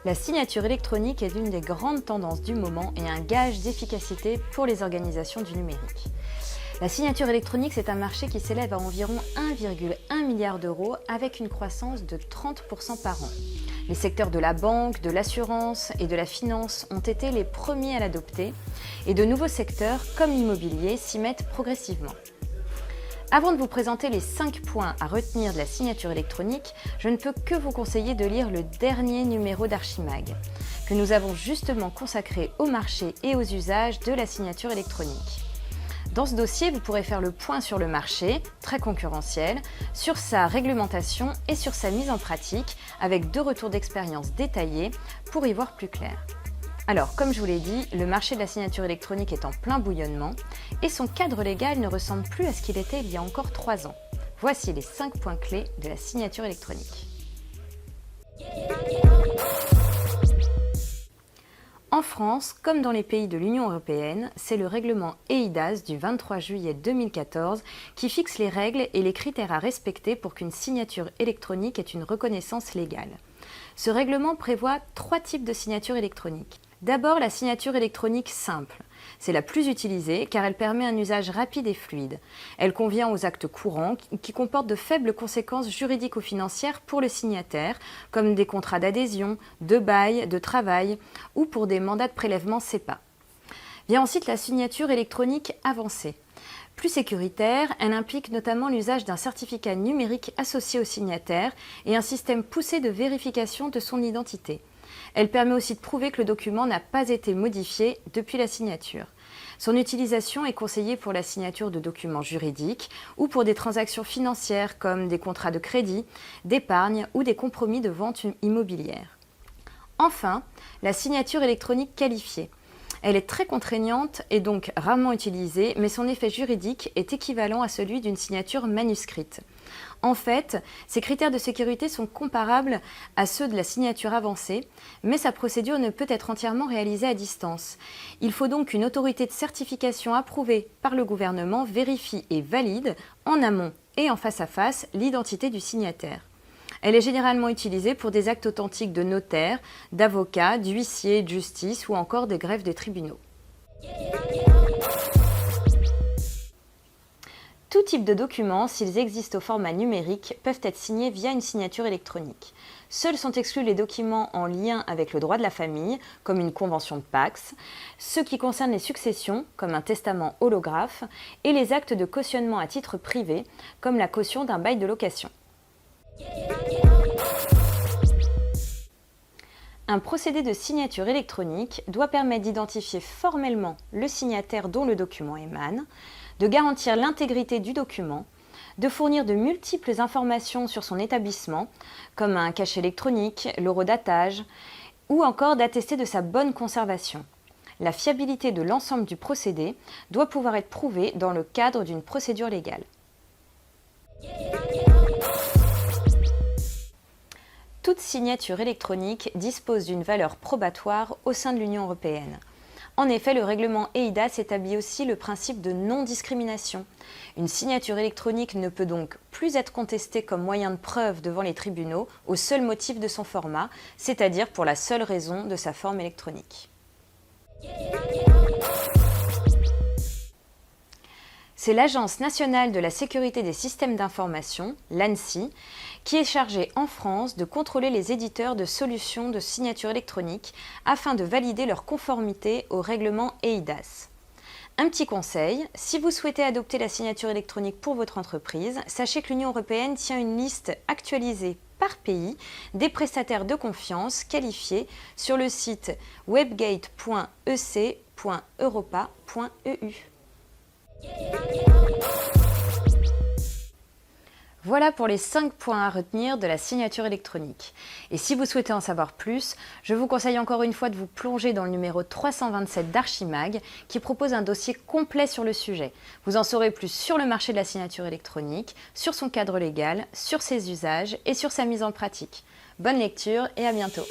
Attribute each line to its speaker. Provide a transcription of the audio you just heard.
Speaker 1: La signature électronique est l'une des grandes tendances du moment et un gage d'efficacité pour les organisations du numérique. La signature électronique, c'est un marché qui s'élève à environ 1,1 milliard d'euros avec une croissance de 30% par an. Les secteurs de la banque, de l'assurance et de la finance ont été les premiers à l'adopter et de nouveaux secteurs comme l'immobilier s'y mettent progressivement. Avant de vous présenter les 5 points à retenir de la signature électronique, je ne peux que vous conseiller de lire le dernier numéro d'Archimag, que nous avons justement consacré au marché et aux usages de la signature électronique. Dans ce dossier, vous pourrez faire le point sur le marché, très concurrentiel, sur sa réglementation et sur sa mise en pratique, avec 2 retours d'expérience détaillés pour y voir plus clair. Alors, comme je vous l'ai dit, le marché de la signature électronique est en plein bouillonnement et son cadre légal ne ressemble plus à ce qu'il était il y a encore 3 ans. Voici les 5 points clés de la signature électronique. En France, comme dans les pays de l'Union européenne, c'est le règlement eIDAS du 23 juillet 2014 qui fixe les règles et les critères à respecter pour qu'une signature électronique ait une reconnaissance légale. Ce règlement prévoit 3 types de signatures électroniques. D'abord, la signature électronique simple. C'est la plus utilisée car elle permet un usage rapide et fluide. Elle convient aux actes courants qui comportent de faibles conséquences juridico-financières pour le signataire, comme des contrats d'adhésion, de bail, de travail ou pour des mandats de prélèvement SEPA. Vient ensuite la signature électronique avancée. Plus sécuritaire, elle implique notamment l'usage d'un certificat numérique associé au signataire et un système poussé de vérification de son identité. Elle permet aussi de prouver que le document n'a pas été modifié depuis la signature. Son utilisation est conseillée pour la signature de documents juridiques ou pour des transactions financières comme des contrats de crédit, d'épargne ou des compromis de vente immobilière. Enfin, la signature électronique qualifiée. Elle est très contraignante et donc rarement utilisée, mais son effet juridique est équivalent à celui d'une signature manuscrite. En fait, ces critères de sécurité sont comparables à ceux de la signature avancée, mais sa procédure ne peut être entièrement réalisée à distance. Il faut donc qu'une autorité de certification approuvée par le gouvernement vérifie et valide, en amont et en face à face, l'identité du signataire. Elle est généralement utilisée pour des actes authentiques de notaire, d'avocat, d'huissier, de justice ou encore des greffes des tribunaux. Tout type de documents, s'ils existent au format numérique, peuvent être signés via une signature électronique. Seuls sont exclus les documents en lien avec le droit de la famille, comme une convention de Pacs, ceux qui concernent les successions, comme un testament holographe, et les actes de cautionnement à titre privé, comme la caution d'un bail de location. Un procédé de signature électronique doit permettre d'identifier formellement le signataire dont le document émane, de garantir l'intégrité du document, de fournir de multiples informations sur son établissement, comme un cachet électronique, l'horodatage, ou encore d'attester de sa bonne conservation. La fiabilité de l'ensemble du procédé doit pouvoir être prouvée dans le cadre d'une procédure légale. Toute signature électronique dispose d'une valeur probatoire au sein de l'Union européenne. En effet, le règlement eIDAS établit aussi le principe de non-discrimination. Une signature électronique ne peut donc plus être contestée comme moyen de preuve devant les tribunaux au seul motif de son format, c'est-à-dire pour la seule raison de sa forme électronique. C'est l'Agence nationale de la sécurité des systèmes d'information, l'ANSSI, qui est chargée en France de contrôler les éditeurs de solutions de signature électronique afin de valider leur conformité au règlement eIDAS. Un petit conseil, si vous souhaitez adopter la signature électronique pour votre entreprise, sachez que l'Union européenne tient une liste actualisée par pays des prestataires de confiance qualifiés sur le site webgate.ec.europa.eu. Voilà pour les 5 points à retenir de la signature électronique. Et si vous souhaitez en savoir plus, je vous conseille encore une fois de vous plonger dans le numéro 327 d'Archimag qui propose un dossier complet sur le sujet. Vous en saurez plus sur le marché de la signature électronique, sur son cadre légal, sur ses usages et sur sa mise en pratique. Bonne lecture et à bientôt.